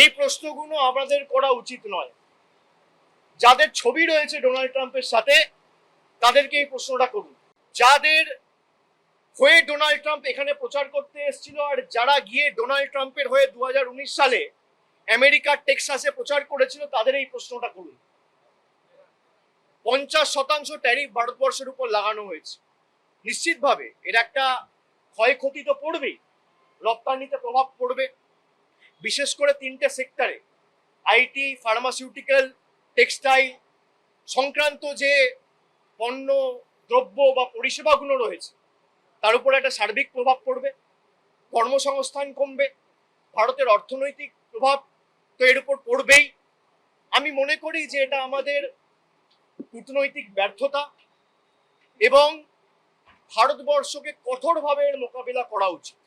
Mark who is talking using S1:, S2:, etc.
S1: এই প্রশ্নগুলো আমাদের করা উচিত নয়। যাদের ছবি রয়েছে ডোনাল্ড ট্রাম্পের সাথে তাদেরকে এই প্রশ্নটা করুন। যাদের হয়ে ডোনাল্ড ট্রাম্প এখানে প্রচার করতে এসেছিল আর যারা গিয়ে ডোনাল্ড ট্রাম্পের হয়ে 2019 সালে আমেরিকার টেক্সাসে প্রচার করেছিল তাদের এই প্রশ্নটা করুন। 50% ট্যারিফ ভারতবর্ষের উপর লাগানো হয়েছে। নিশ্চিতভাবে এর একটা ক্ষয়ক্ষতি তো পড়বেই, রপ্তানিতে প্রভাব পড়বে, বিশেষ করে 3টে সেক্টরে, আইটি, ফার্মাসিউটিক্যাল, টেক্সটাইল সংক্রান্ত যে পণ্য, দ্রব্য বা পরিষেবাগুলো রয়েছে তার উপর একটা সার্বিক প্রভাব পড়বে, কর্মসংস্থান কমবে, ভারতের অর্থনৈতিক প্রভাব তো এর উপর পড়বেই। আমি মনে করি যে এটা আমাদের কূটনৈতিক ব্যর্থতা এবং ভারতবর্ষকে কঠোরভাবে এর মোকাবিলা করা উচিত।